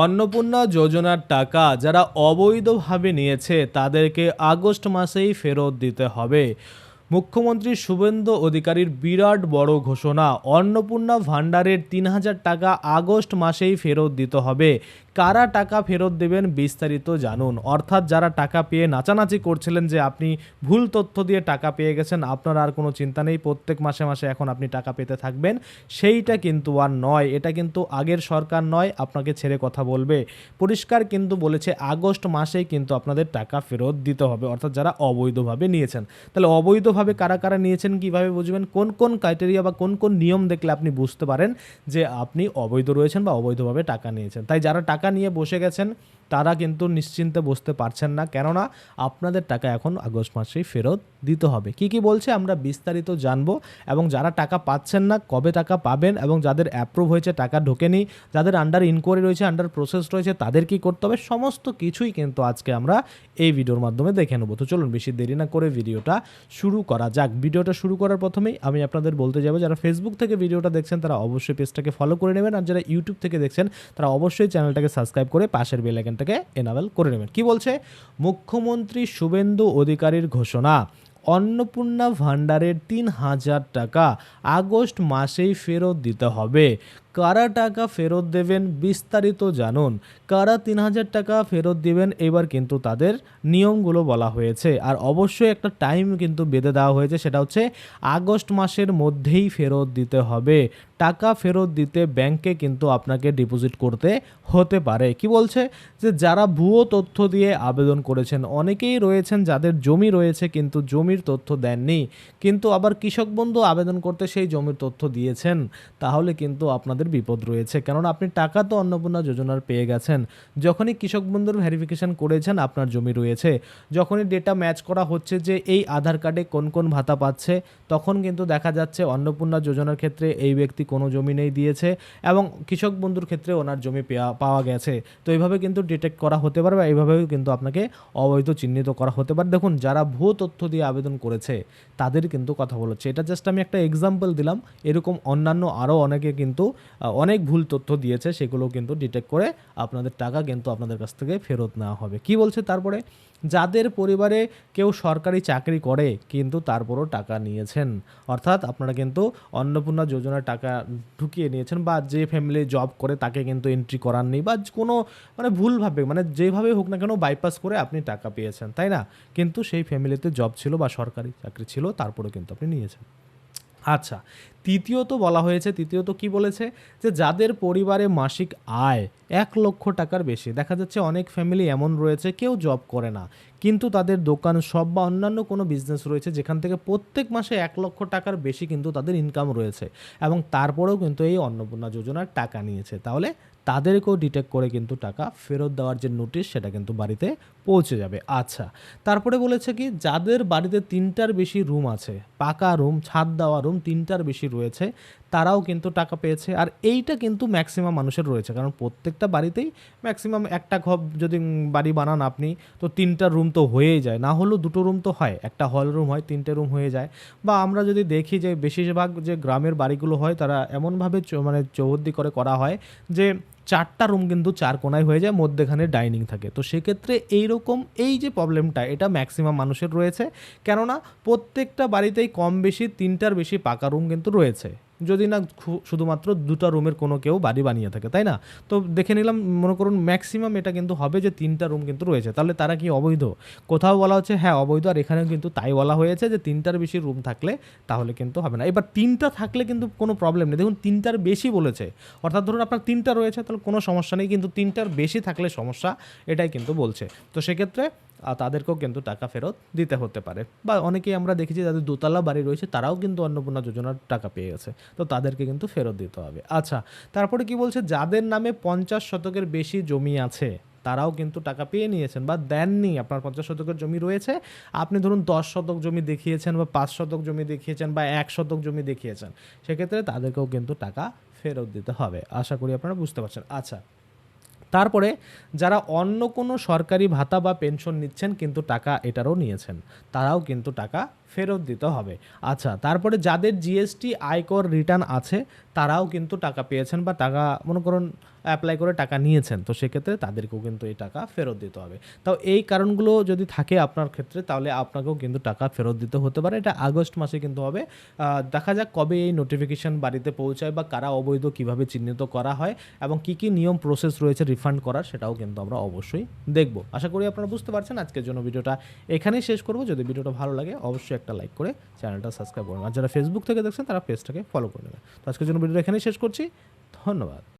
অন্নপূর্ণা যোজনার টাকা যারা অবৈধভাবে নিয়েছে তাদেরকে আগস্ট মাসেই ফেরত দিতে হবে। মুখ্যমন্ত্রী শুভেন্দু অধিকারীর বিরাট বড় ঘোষণা, অন্নপূর্ণা ভাণ্ডারের ৩,০০০ টাকা আগস্ট মাসেই ফেরত দিতে হবে। কারা টাকা ফেরত দেবেন বিস্তারিত জানুন। অর্থাৎ যারা টাকা পেয়ে নাচানাচি করছিলেন যে আপনি ভুল তথ্য দিয়ে টাকা পেয়ে গেছেন, আপনার আর কোনো চিন্তা নেই, প্রত্যেক মাসে মাসে এখন আপনি টাকা পেতে থাকবেন, সেইটা কিন্তু আর নয়। এটা কিন্তু আগের সরকার নয় আপনাকে ছেড়ে কথা বলবে। পরিষ্কার কিন্তু বলেছে আগস্ট মাসেই কিন্তু আপনাদের টাকা ফেরত দিতে হবে, অর্থাৎ যারা অবৈধভাবে নিয়েছেন। তাহলে অবৈধভাবে কারা কারা নিয়েছেন কীভাবে বুঝবেন? কোন কোন ক্রাইটেরিয়া বা কোন কোন নিয়ম দেখলে আপনি বুঝতে পারেন যে আপনি অবৈধ রয়েছেন বা অবৈধভাবে টাকা নিয়েছেন? তাই যারা টাকা নিয়ে বসে গেছেন তারা কিন্তু নিশ্চিন্তে বসতে পারছেন না, কেননা আপনাদের টাকা এখন আগস্ট মাসেই ফেরত দিতে হবে। কি কি বলছে আমরা বিস্তারিত জানবো, এবং যারা টাকা পাচ্ছেন না কবে টাকা পাবেন, এবং যাদের অ্যাপ্রুভ হয়েছে টাকা ঢোকেনি, যাদের আন্ডার ইনকোয়ারি রয়েছে, আন্ডার প্রসেস রয়েছে, তাদের কি করতে হবে, সমস্ত কিছুই কিন্তু আজকে আমরা এই ভিডিওর মাধ্যমে দেখে নেবো। তো চলুন বেশি দেরি না করে ভিডিওটা শুরু করা যাক। ভিডিওটা শুরু করার প্রথমেই আমি আপনাদের বলতে যাবো, যারা ফেসবুক থেকে ভিডিওটা দেখছেন তারা অবশ্যই পেজটাকে ফলো করে নেবেন, আর যারা ইউটিউব থেকে দেখছেন তারা অবশ্যই চ্যানেলটাকে সাবস্ক্রাইব করে পাশের বেল আইকনটাকে এনাবেল করে নেবেন। কি বলছে মুখ্যমন্ত্রী শুভেন্দু অধিকারীর ঘোষণা, অন্নপূর্ণা ভাণ্ডারের ৩,০০০ টাকা আগস্ট মাসেই ফেরত দিতে হবে। কারা টাকা ফেরত দেবেন বিস্তারিত জানুন। কারা ৩,০০০ টাকা ফেরত দিবেন এবার কিন্তু তাদের নিয়মগুলো বলা হয়েছে, আর অবশ্যই একটা টাইম কিন্তু বেঁধে দেওয়া হয়েছে, সেটা হচ্ছে আগস্ট মাসের মধ্যেই ফেরত দিতে হবে। টাকা ফেরত দিতে ব্যাংকে কিন্তু আপনাকে ডিপোজিট করতে হতে পারে। কি বলছে যে যারা ভুয়ো তথ্য দিয়ে আবেদন করেছেন, অনেকেই রয়েছেন যাদের জমি রয়েছে কিন্তু জমির তথ্য দেননি, কিন্তু আবার কৃষক বন্ধু আবেদন করতে সেই জমির তথ্য দিয়েছেন, তাহলে কিন্তু আপনাদের বিপদ রয়েছে, কেননা আপনি টাকা তো অন্নপূর্ণা যোজনার পেয়ে গেছেন। যখনই কৃষক বন্ধুর ভেরিফিকেশন করেছেন আপনার জমি রয়েছে, যখনই ডেটা ম্যাচ করা হচ্ছে যে এই আধার কার্ডে কোন কোন ভাতা পাচ্ছে, তখন কিন্তু দেখা যাচ্ছে অন্নপূর্ণা যোজনার ক্ষেত্রে এই ব্যক্তি কোনো জমি নেই দিয়েছে, এবং কৃষক বন্ধুর ক্ষেত্রে ওনার জমি পাওয়া গেছে। তো এইভাবে কিন্তু ডিটেক্ট করা হতে পারে, বা এইভাবেও কিন্তু আপনাকে অবৈধ চিহ্নিত করা হতে পারে। দেখুন যারা ভুয়ো তথ্য দিয়ে আবেদন করেছে তাদের কিন্তু কথা বলেছে, এটা জাস্ট আমি একটা এক্সাম্পল দিলাম। এরকম অন্যান্য আরও অনেকে কিন্তু অনেক ভুল তথ্য দিয়েছে, সেগুলো কিন্তু ডিটেক্ট করে আপনাদের টাকা কিন্তু আপনাদের কাছ থেকে ফেরত নেওয়া হবে। কি বলছে তারপরে, যাদের পরিবারে কেউ সরকারি চাকরি করে কিন্তু তারপরও টাকা নিয়েছেন, অর্থাৎ আপনারা কিন্তু অন্নপূর্ণা যোজনার টাকা ঢুকিয়ে নিয়েছেন, বা যে ফ্যামিলি জব করে তাকে কিন্তু এন্ট্রি করাননি, বা কোনো ভুলভাবে যেভাবে হোক না কেন বাইপাস করে আপনি টাকা পেয়েছেন, তাই না? কিন্তু সেই ফ্যামিলিতে জব ছিল বা সরকারি চাকরি ছিল, তারপরে কিন্তু আপনি নিয়েছেন। আচ্ছা, তৃতীয়ত বলা হয়েছে, তৃতীয়ত কি বলেছে, যে যাদের পরিবারে মাসিক আয় 1,00,000 টাকার বেশি, দেখা যাচ্ছে অনেক ফ্যামিলি এমন রয়েছে কেউ জব করে না, কিন্তু তাদের দোকান শপ বা অন্যান্য কোনো বিজনেস রয়েছে যেখান থেকে প্রত্যেক মাসে 1,00,000 টাকার বেশি কিন্তু তাদের ইনকাম রয়েছে, এবং তারপরেও কিন্তু এই অন্নপূর্ণা যোজনার টাকা নিয়েছে, তাহলে তাদেরকেও ডিটেক্ট করে কিন্তু টাকা ফেরত দেওয়ার যে নোটিশ সেটা কিন্তু বাড়িতে পৌঁছে যাবে। আচ্ছা, তারপরে বলেছে কি, যাদের বাড়িতে 3টার বেশি রুম আছে, পাকা রুম, ছাদ দেওয়া রুম 3টার বেশি রয়েছে, তারাও কিন্তু টাকা পেয়েছে। আর এইটা কিন্তু ম্যাক্সিমাম মানুষের রয়েছে, কারণ প্রত্যেকটা বাড়িতেই ম্যাক্সিমাম একটা ঘর যদি বাড়ি বানান আপনি, তো 3টা রুম তো হয়েই যায়, না হলেও 2টো রুম তো হয়, একটা হল রুম হয়, 3টে রুম হয়ে যায়। বা আমরা যদি দেখি যে বেশিরভাগ যে গ্রামের বাড়িগুলো হয়, তারা এমনভাবে চৌহদ্দি করে করা হয় যে 4টা রুম কিন্তু 4 কোণায় হয়ে যায়, মধ্যেখানে ডাইনিং থাকে। তো সেক্ষেত্রে এইরকম এই যে প্রবলেমটা, এটা ম্যাক্সিমাম মানুষের রয়েছে, কেননা প্রত্যেকটা বাড়িতেই কম বেশি 3টার বেশি পাকা রুম কিন্তু রয়েছে, যদি না শুধুমাত্র 2টা রুমের কোনো কেউ বাড়ি বানিয়ে থাকে, তাই না? তো দেখে নিলাম, মনে করুন ম্যাক্সিমাম এটা কিন্তু হবে যে 3টা রুম কিন্তু রয়েছে, তাহলে তারা কি অবৈধ? কোথাও বলা হচ্ছে হ্যাঁ অবৈধ, আর এখানেও কিন্তু তাই বলা হয়েছে যে 3টার বেশি রুম থাকলে তাহলে কিন্তু হবে না। এবার 3টা থাকলে কিন্তু কোনো প্রবলেম নেই, দেখুন 3টার বেশি বলেছে, অর্থাৎ ধরুন আপনার 3টা রয়েছে তাহলে কোনো সমস্যা নেই, কিন্তু 3টার বেশি থাকলে সমস্যা, এটাই কিন্তু বলছে। তো সেক্ষেত্রে তাদেরকেও কিন্তু টাকা ফেরত দিতে হতে পারে। বা অনেকেই আমরা দেখেছি যাদের দোতলা বাড়ি রয়েছে তারাও কিন্তু অন্নপূর্ণা যোজনার টাকা পেয়ে গেছে, তো তাদেরকে কিন্তু ফেরত দিতে হবে। আচ্ছা, তারপরে কি বলছে, যাদের নামে 50 শতকের বেশি জমি আছে তারাও কিন্তু টাকা পেয়ে নিয়েছেন বা দেননি। আপনার 50 শতকের জমি রয়েছে, আপনি ধরুন 10 শতক জমি দেখিয়েছেন, বা 5 শতক জমি দেখিয়েছেন, বা 1 শতক জমি দেখিয়েছেন, সেক্ষেত্রে তাদেরকেও কিন্তু টাকা ফেরত দিতে হবে। আশা করি আপনারা বুঝতে পারছেন। আচ্ছা, তারপরে যারা অন্য কোনো সরকারি ভাতা বা পেনশন নিচ্ছেন কিন্তু টাকা এটারও নিয়েছেন, তারাও কিন্তু টাকা ফেরত দিতে হবে। আচ্ছা, তারপরে যাদের জিএসটি আয়কর রিটার্ন আছে তারাও কিন্তু টাকা পেয়েছেন বা টাকা মনে করুন অ্যাপ্লাই করে টাকা নিয়েছেন, তো সেক্ষেত্রে তাদেরকেও কিন্তু এই টাকা ফেরত দিতে হবে। তাও এই কারণগুলো যদি থাকে আপনার ক্ষেত্রে তাহলে আপনাকেও কিন্তু টাকা ফেরত দিতে হতে পারে। এটা আগস্ট মাসে কিন্তু হবে। দেখা যাক কবে এই নোটিফিকেশান বাড়িতে পৌঁছায় বা কারা অবৈধ কীভাবে চিহ্নিত করা হয় এবং কী কী নিয়ম প্রসেস রয়েছে রিফান্ড করার, সেটাও কিন্তু আমরা অবশ্যই দেখব। আশা করি আপনারা বুঝতে পারছেন। আজকের জন্য ভিডিওটা এখানেই শেষ করব। যদি ভিডিওটা ভালো লাগে অবশ্যই একটা লাইক করে চ্যানেলটা সাবস্ক্রাইব করুন, আর যারা ফেসবুক থেকে দেখছেন তারা পেজটাকে ফলো করে নেবেন। তো আজকের জন্য ভিডিওটা এখানেই শেষ করছি। ধন্যবাদ।